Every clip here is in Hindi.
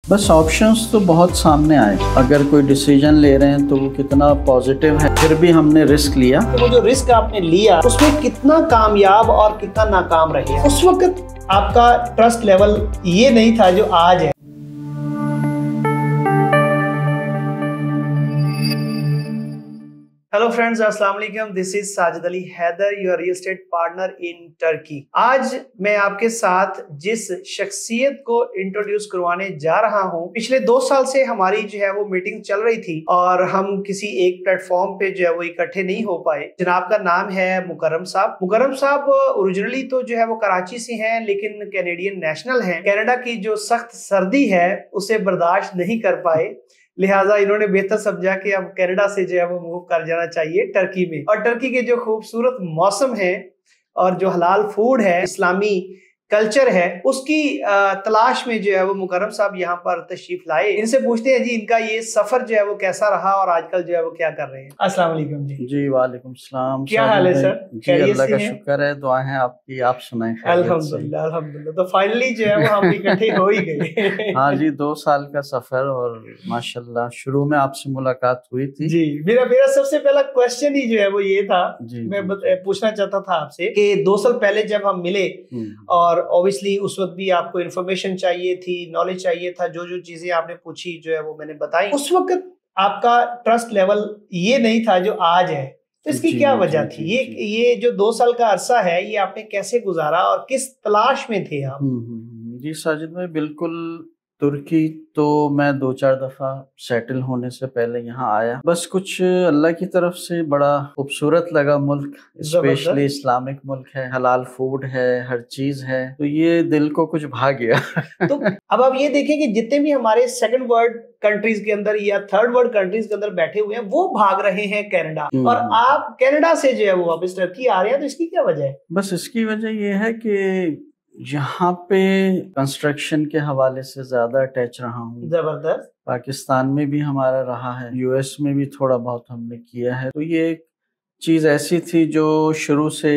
बस ऑप्शंस तो बहुत सामने आए। अगर कोई डिसीजन ले रहे हैं तो वो कितना पॉजिटिव है, फिर भी हमने रिस्क लिया। तो वो जो रिस्क आपने लिया उसमें कितना कामयाब और कितना नाकाम रहे। उस वक्त आपका ट्रस्ट लेवल ये नहीं था जो आज है। हेलो फ्रेंड्स, अस्सलाम वालेकुम। This is Sajid Ali Haider, your real estate partner in Turkey. आज मैं आपके साथ जिस शख्सियत को इंट्रोड्यूस करवाने जा रहा हूं, पिछले 2 साल से हमारी जो है वो मीटिंग चल रही थी और हम किसी एक प्लेटफॉर्म पे जो है वो इकट्ठे नहीं हो पाए। जनाब का नाम है मुकर्रम साहब। मुकर्रम साहब ओरिजिनली तो जो है वो कराची से हैं, लेकिन कैनेडियन नेशनल हैं। कनाडा की जो सख्त सर्दी है उसे बर्दाश्त नहीं कर पाए, लिहाजा इन्होंने बेहतर समझा कि अब कनाडा से जो है वो मूव कर जाना चाहिए टर्की में। और टर्की के जो खूबसूरत मौसम है और जो हलाल फूड है, इस्लामी कल्चर है, उसकी तलाश में जो है वो मुकर्रम साहब यहाँ पर तशरीफ लाए। इनसे पूछते हैं जी इनका ये सफर जो है वो कैसा रहा और आजकल जो है वो क्या कर रहे हैं। अस्सलाम वालेकुम जी। जी वालेकुम सलाम। क्या हाल है सर? जी अल्लाह का शुक्र है, दुआ है आपकी। आप सुनाएं? अल्हम्दुलिल्लाह अल्हम्दुलिल्लाह। तो फाइनली जो है वो हम इकट्ठे हो ही गए। हाँ जी, 2 साल का सफर और माशाल्लाह शुरू में आपसे मुलाकात हुई थी। जी मेरा सबसे पहला क्वेश्चन ही जो है वो ये था, मैं पूछना चाहता था आपसे कि 2 साल पहले जब हम मिले और ऑब्वियसली उस वक्त भी आपको इन्फॉर्मेशन चाहिए थी, नॉलेज चाहिए था, जो जो चीजें आपने पूछी जो है वो मैंने बताई। उस वक्त आपका ट्रस्ट लेवल ये नहीं था जो आज है, तो इसकी क्या वजह थी? ये जो 2 साल का अरसा है ये आपने कैसे गुजारा और किस तलाश में थे आप? जी साजिद भाई, बिल्कुल। तुर्की तो मैं 2-4 दफा सेटल होने से पहले यहाँ आया। बस कुछ अल्लाह की तरफ से बड़ा खूबसूरत लगा मुल्क, स्पेशली इस्लामिक मुल्क है, हलाल फूड है, हर चीज है, तो ये दिल को कुछ भा गया। तो अब आप ये देखें कि जितने भी हमारे सेकंड वर्ल्ड कंट्रीज के अंदर या थर्ड वर्ल्ड कंट्रीज के अंदर बैठे हुए हैं वो भाग रहे हैं कनाडा, और आप कनाडा से जो है वो वापस टर्की आ रहे हैं, तो इसकी क्या वजह है? बस इसकी वजह ये है कि यहाँ पे कंस्ट्रक्शन के हवाले से ज्यादा अटैच रहा हूँ। जबरदस्त। पाकिस्तान में भी हमारा रहा है, यूएस में भी थोड़ा बहुत हमने किया है, तो ये एक चीज ऐसी थी जो शुरू से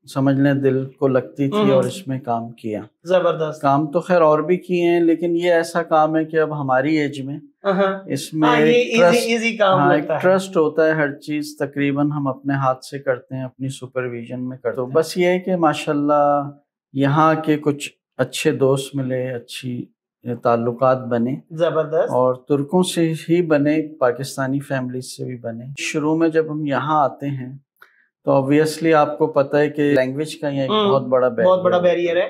समझने दिल को लगती थी और इसमें काम किया। जबरदस्त। काम तो खैर और भी किए हैं, लेकिन ये ऐसा काम है कि अब हमारी एज में इसमें ट्रस्ट होता है। हर चीज तकरीबन हम अपने हाथ से करते हैं, अपनी सुपरविजन में करते हैं। तो बस ये है कि माशाल्लाह यहाँ के कुछ अच्छे दोस्त मिले, अच्छी ताल्लुकात बने। जबरदस्त। और तुर्कों से ही बने, पाकिस्तानी फैमिली से भी बने। शुरू में जब हम यहाँ आते हैं तो ऑब्वियसली आपको पता है कि लैंग्वेज का यहाँ एक बहुत बड़ा बैरियर है,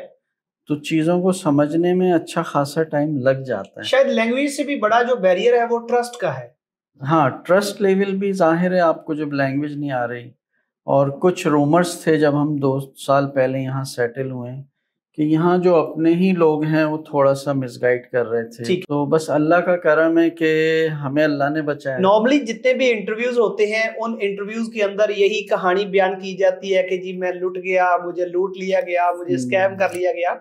तो चीजों को समझने में अच्छा खासा टाइम लग जाता है। शायद लैंग्वेज से भी बड़ा जो बैरियर है वो ट्रस्ट का है। हाँ, ट्रस्ट लेवल भी जाहिर है आपको जब लैंग्वेज नहीं आ रही। और कुछ रूमर्स थे जब हम 2 साल पहले यहाँ सेटल हुए कि यहाँ जो अपने ही लोग हैं वो थोड़ा सा मिसगाइड कर रहे थे। तो बस अल्लाह का करम है कि हमें अल्लाह ने बचाया। नॉर्मली जितने भी इंटरव्यूज होते हैं उन इंटरव्यूज के अंदर यही कहानी बयान की जाती है कि जी मैं लूट गया, मुझे लूट लिया गया, मुझे स्कैम कर लिया गया।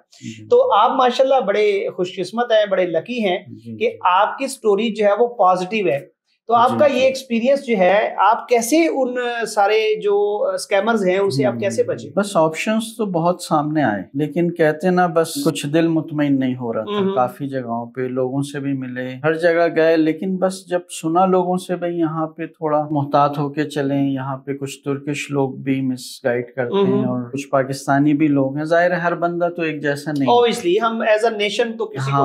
तो आप माशाल्लाह बड़े खुशकिस्मत हैं, बड़े लकी हैं कि आपकी स्टोरी जो है वो पॉजिटिव है। तो आपका ये एक्सपीरियंस जो है, आप कैसे उन सारे जो स्कैमर्स हैं उनसे आप कैसे बचे? बस ऑप्शंस तो बहुत सामने आए, लेकिन कहते ना बस कुछ दिल मुतमईन नहीं हो रहा था। काफी जगहों पे लोगों से भी मिले, हर जगह गए, लेकिन बस जब सुना लोगों से भाई यहाँ पे थोड़ा मुहतात होके चलें, यहाँ पे कुछ तुर्किश लोग भी मिसगाइड करते हैं और कुछ पाकिस्तानी भी लोग हैं। जाहिर है हर बंदा तो एक जैसा नहीं, ऑब्वियसली हम एज अ नेशन तो किसी को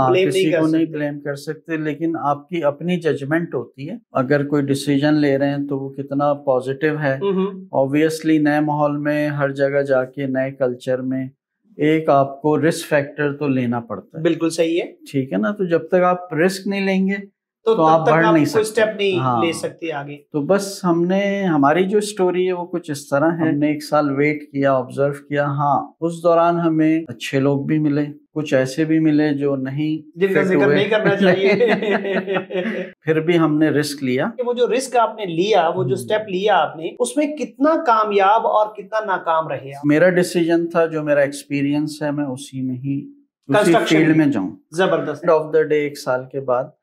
ब्लेम कर सकते, लेकिन आपकी अपनी जजमेंट होती है। अगर कोई डिसीजन ले रहे हैं तो वो कितना पॉजिटिव है। ऑब्वियसली नए माहौल में, हर जगह जाके, नए कल्चर में एक आपको रिस्क फैक्टर तो लेना पड़ता है। बिल्कुल सही है, ठीक है ना। तो जब तक आप रिस्क नहीं लेंगे तो आप बढ़ नहीं सकते, स्टेप नहीं ले सकते आगे। तो बस हमारी जो स्टोरी है वो कुछ इस तरह है। हमने 1 साल वेट किया, ऑब्जर्व किया। हाँ, उस दौरान हमें अच्छे लोग भी मिले, कुछ ऐसे भी मिले जो जिनका जिक्र नहीं करना चाहिए। फिर भी हमने रिस्क लिया। वो जो रिस्क आपने लिया, वो जो स्टेप लिया आपने, उसमें कितना कामयाब और कितना नाकाम रहे आप? मेरा डिसीजन था, जो मेरा एक्सपीरियंस है मैं उसी में ही, उसी फील्ड में जाऊं। जबरदस्त। एंड ऑफ द डे 1 साल के बाद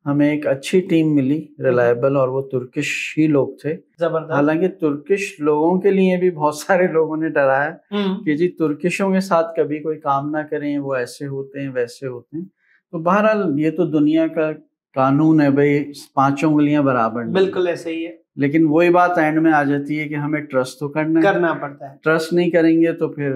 हमें एक अच्छी टीम मिली, रिलायबल, और वो तुर्किश ही लोग थे। हालांकि तुर्किश लोगों के लिए भी बहुत सारे लोगों ने डराया कि जी तुर्किशों के साथ कभी कोई काम ना करें, वो ऐसे होते हैं वैसे होते हैं। तो बहरहाल ये तो दुनिया का कानून है भाई, 5 उंगलियां बराबर नहीं। बिल्कुल ऐसे ही है। लेकिन वही बात एंड में आ जाती है कि हमें ट्रस्ट तो करना पड़ता है। ट्रस्ट नहीं करेंगे तो फिर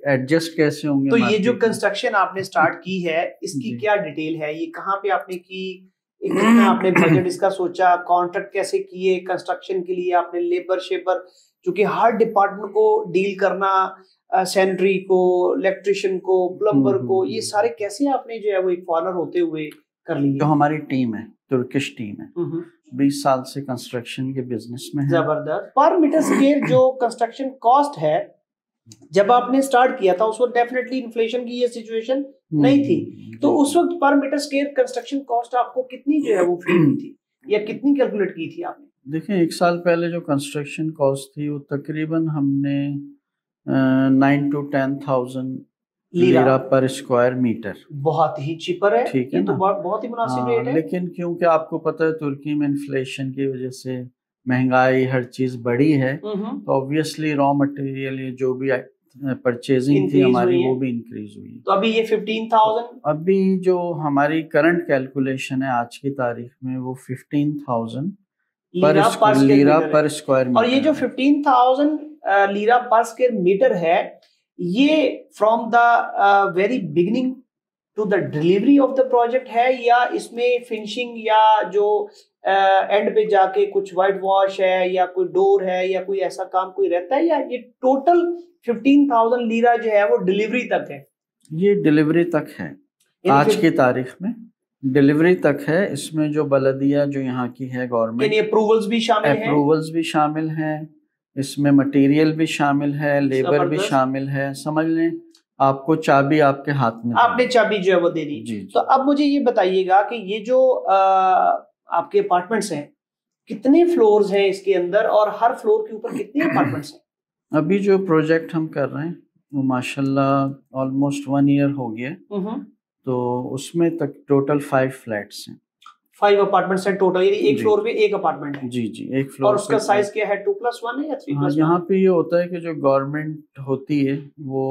एडजस्ट कैसे होंगे। तो ये जो कंस्ट्रक्शन आपने स्टार्ट की है, इसकी क्या डिटेल है? ये कहाँ पे आपने की, कितना आपने बजट इसका सोचा, कॉन्ट्रैक्ट कैसे किए कंस्ट्रक्शन के लिए आपने, लेबर शेबर, क्योंकि हर डिपार्टमेंट को डील करना, सैनिटरी को, इलेक्ट्रिशियन को, प्लम्बर को, ये सारे कैसे आपने जो है वो एक फॉरनर होते हुए कर लिए? जो हमारी टीम है, तुर्किश टीम है, 20 साल से कंस्ट्रक्शन के बिजनेस में है। जबरदस्त। पर मीटर स्क्वायर जो कंस्ट्रक्शन कॉस्ट है, जब आपने स्टार्ट किया था उस वक्त डेफिनेटली इन्फ्लेशन की ये सिचुएशन नहीं थी, तो उस वक्त पर मीटर स्क्वायर कंस्ट्रक्शन कॉस्ट आपको कितनी जो है वो फील हुई थी, या कितनी कैलकुलेट की थी आपने? देखिए 1 साल पहले जो कंस्ट्रक्शन कॉस्ट थी वो तकरीबन हमने 9 to 10,000 लीरा पर स्क्वायर मीटर। बहुत ही चीपर है, ठीक है तो ना? बहुत ही मुनासिब रेट है। लेकिन क्योंकि आपको पता है तुर्की में इन्फ्लेशन की वजह से महंगाई हर चीज बढ़ी है, तो ऑब्वियसली रॉ मटेरियल ये जो भी परचेजिंग थी हमारी वो भी इंक्रीज हुई है। तो अभी ये 15,000, अभी जो हमारी करंट कैलकुलेशन है आज की तारीख में वो 15,000 लीरा पर स्क्वायर मीटर। और ये जो 15,000 लीरा पर स्क्वायर मीटर है, ये from the very beginning to the delivery of the project है, या इसमें फिनिशिंग या जो एंड पे जाके कुछ व्हाइट वॉश है या कोई डोर है या कोई ऐसा काम कोई रहता है, या ये टोटल 15,000 लीरा जो है वो डिलीवरी तक है? ये डिलीवरी तक है, आज की तारीख में डिलीवरी तक है। इसमें जो बलदिया जो यहाँ की है गवर्नमेंट, अप्रूवल्स भी शामिल हैं, इसमें मटेरियल भी शामिल है, लेबर भी शामिल है। समझ लें आपको चाबी आपके हाथ में, आपने चाबी जो है वो दे दी। जी। तो अब मुझे ये बताइएगा कि ये जो आपके अपार्टमेंट्स हैं, कितने फ्लोर्स हैं इसके अंदर, और हर फ्लोर के ऊपर कितने अपार्टमेंट्स हैं? अभी जो प्रोजेक्ट हम कर रहे हैं वो माशाल्लाह ऑलमोस्ट 1 ईयर हो गया, तो उसमें तक टोटल 5 फ्लैट्स हैं। 5 अपार्टमेंट्स हैं टोटल, यानी एक फ्लोर पे एक अपार्टमेंट है? जी, एक फ्लोर। और उसका साइज क्या है, 2+1 है या 3+1? यहाँ पे ये होता है कि जो गवर्नमेंट होती है वो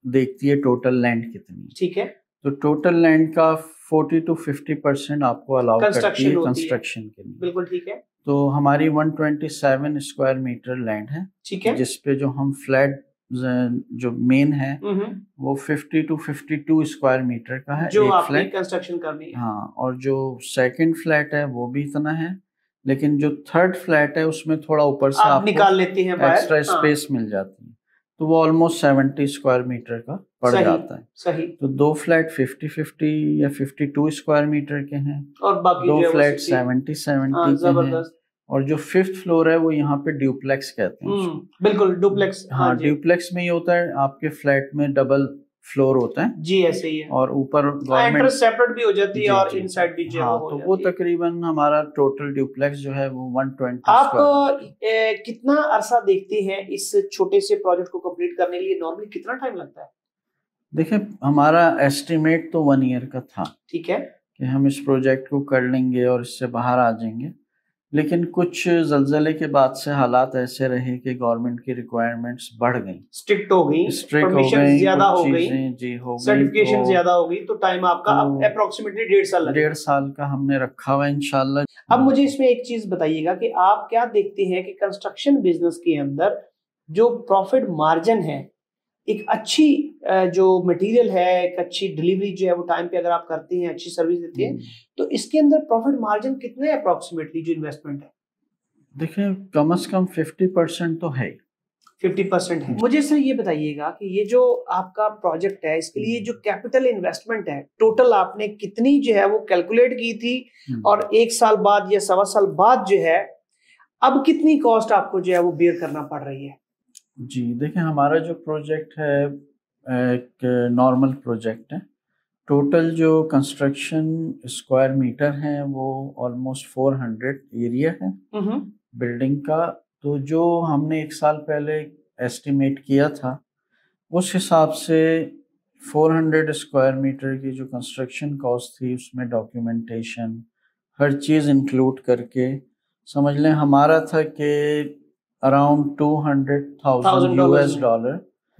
देखती है टोटल लैंड कितनी, ठीक है, तो टोटल लैंड का 40 to 50% आपको अलाउ करती है कंस्ट्रक्शन के लिए। बिल्कुल ठीक है। तो हमारी 127 स्क्वायर मीटर लैंड है, ठीक है, जिसपे जो हम फ्लैट जो मेन है वो 50 to 52 स्क्वायर मीटर का है, जो एक फ्लैट कंस्ट्रक्शन करनी है। हाँ, और जो सेकंड फ्लैट है वो भी इतना है, लेकिन जो थर्ड फ्लैट है उसमें थोड़ा ऊपर से आप निकाल लेते हैं, एक्स्ट्रा स्पेस मिल जाती है, तो वो ऑलमोस्ट 70 स्क्वायर मीटर का पड़ जाता है। सही। तो 2 फ्लैट 50-50 या 52 स्क्वायर मीटर के हैं, और बाकी 2 फ्लैट 70-70 के हैं, और जो 5th फ्लोर है वो यहाँ पे ड्यूप्लेक्स कहते हैं। बिल्कुल ड्यूप्लेक्स। हाँ, ड्यूप्लेक्स में ये होता है आपके फ्लैट में डबल फ्लोर होता है। जी, ऐसे ही है। और ऊपर गवर्नमेंट सेपरेट भी हो जाती है और इनसाइड भी जो हाँ, तो वो तकरीबन हमारा टोटल ड्यूप्लेक्स जो है वो 120। आप कितना अरसा देखते हैं इस छोटे से प्रोजेक्ट को कंप्लीट करने के लिए? नॉर्मली कितना टाइम लगता है? देखिए हमारा एस्टिमेट तो 1 ईयर का था, ठीक है, कि हम इस प्रोजेक्ट को कर लेंगे और इससे बाहर आ जाएंगे, लेकिन कुछ जल्जले के बाद से हालात ऐसे रहे कि गवर्नमेंट की रिक्वायरमेंट्स बढ़ गई, स्ट्रिक्ट हो गई, ज्यादा हो गई, जी हो गई, सर्टिफिकेशन ज्यादा हो गई, तो टाइम आपका अप्रोक्सीमेटली 1.5 साल का हमने रखा हुआ है इंशाल्लाह। अब मुझे इसमें एक चीज बताइएगा कि आप क्या देखते हैं कि कंस्ट्रक्शन बिजनेस के अंदर जो प्रॉफिट मार्जिन है, एक अच्छी जो मटेरियल है, एक अच्छी डिलीवरी जो है वो टाइम पे अगर आप करते हैं, अच्छी सर्विस देते हैं, तो इसके अंदर प्रॉफिट मार्जिन कितने अप्रोक्सीमेटली जो इन्वेस्टमेंट है? देखिए कम से कम 50% तो है, 50% है। मुझे सर ये बताइएगा कि ये जो आपका प्रोजेक्ट है, इसके लिए जो कैपिटल इन्वेस्टमेंट है टोटल आपने कितनी जो है वो कैलकुलेट की थी, और 1 साल बाद या 1.25 साल बाद जो है अब कितनी कॉस्ट आपको जो है वो बेयर करना पड़ रही है? जी देखिए हमारा जो प्रोजेक्ट है एक नॉर्मल प्रोजेक्ट है, टोटल जो कंस्ट्रक्शन स्क्वायर मीटर है वो ऑलमोस्ट 400 एरिया है बिल्डिंग का। तो जो हमने 1 साल पहले एस्टिमेट किया था उस हिसाब से 400 स्क्वायर मीटर की जो कंस्ट्रक्शन कॉस्ट थी उसमें डॉक्यूमेंटेशन हर चीज़ इंक्लूड करके समझ लें हमारा था कि अराउंड $200,000 US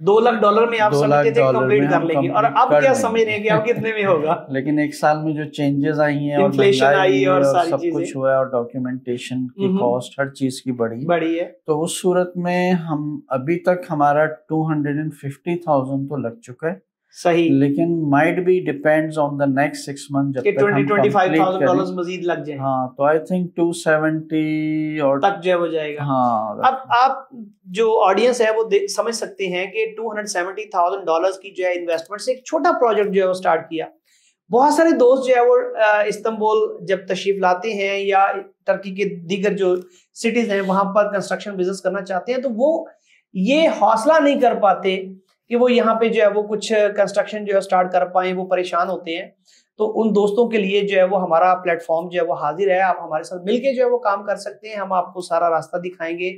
$2 लाख में आप समझते थे कंप्लीट कर लेंगे, और अब क्या समझ रहे हैं कि अब कितने में होगा? लेकिन एक साल में जो चेंजेस आई हैं, इन्फ्लेशन आई और सारी सब चीजें, कुछ हुआ है, और डॉक्यूमेंटेशन की कॉस्ट हर चीज की बढ़ी है, तो उस सूरत में हम अभी तक हमारा 250,000 तो लग चुका है। सही, लेकिन might be depends on the next 6 month, जब तक हम $20-25,000 मजीद लग जाए। हाँ, तो आई थिंक 270 और तक जो हो जाएगा। हाँ, अब आप जो ऑडियंस है वो समझ सकते हैं कि $270,000 की जो है इन्वेस्टमेंट से एक छोटा प्रोजेक्ट जो है वो स्टार्ट किया। बहुत सारे दोस्त जो है वो इस्तांबुल जब तशरीफ लाते हैं या टर्की के दीगर जो सिटीज हैं वहां पर कंस्ट्रक्शन बिजनेस करना चाहते हैं, तो वो ये हौसला नहीं कर पाते कि वो यहाँ पे जो है वो कुछ कंस्ट्रक्शन जो है स्टार्ट कर पाए, वो परेशान होते हैं। तो उन दोस्तों के लिए जो है वो हमारा प्लेटफॉर्म जो है वो हाजिर है। आप हमारे साथ मिलके जो है वो काम कर सकते हैं। हम आपको सारा रास्ता दिखाएंगे,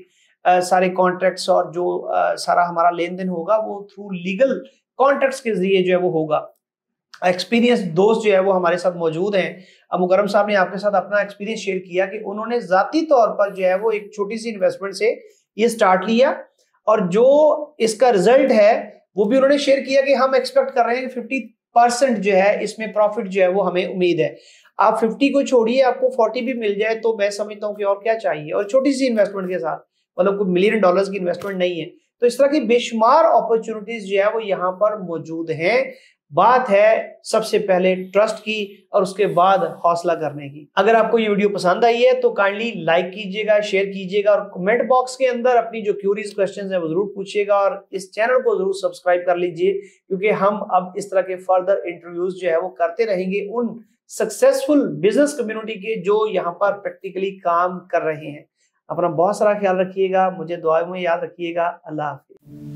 सारे कॉन्ट्रैक्ट्स और जो सारा हमारा लेन देन होगा वो थ्रू लीगल कॉन्ट्रैक्ट्स के जरिए जो है वो होगा। एक्सपीरियंस दोस्त जो है वो हमारे साथ मौजूद हैं। अब मुकरम साहब ने आपके साथ अपना एक्सपीरियंस शेयर किया कि उन्होंने जाती तौर पर जो है वो एक छोटी सी इन्वेस्टमेंट से ये स्टार्ट लिया, और जो इसका रिजल्ट है वो भी उन्होंने शेयर किया कि हम एक्सपेक्ट कर रहे हैं कि 50% जो है इसमें प्रॉफिट जो है वो हमें उम्मीद है। आप 50 को छोड़िए, आपको 40 भी मिल जाए तो मैं समझता हूँ कि और क्या चाहिए, और छोटी सी इन्वेस्टमेंट के साथ, मतलब कोई $1 मिलियन की इन्वेस्टमेंट नहीं है। तो इस तरह की बेशुमार अपॉर्चुनिटीज जो है वो यहाँ पर मौजूद हैं। बात है सबसे पहले ट्रस्ट की और उसके बाद हौसला करने की। अगर आपको ये वीडियो पसंद आई है तो काइंडली लाइक कीजिएगा, शेयर कीजिएगा, और कमेंट बॉक्स के अंदर अपनी जो क्यूरीज क्वेश्चंस है वो जरूर पूछिएगा, और इस चैनल को जरूर सब्सक्राइब कर लीजिए, क्योंकि हम अब इस तरह के फर्दर इंटरव्यूज जो है वो करते रहेंगे उन सक्सेसफुल बिजनेस कम्युनिटी के जो यहाँ पर प्रैक्टिकली काम कर रहे हैं। अपना बहुत सारा ख्याल रखिएगा, मुझे दुआ में याद रखिएगा। अल्लाह हाफिज।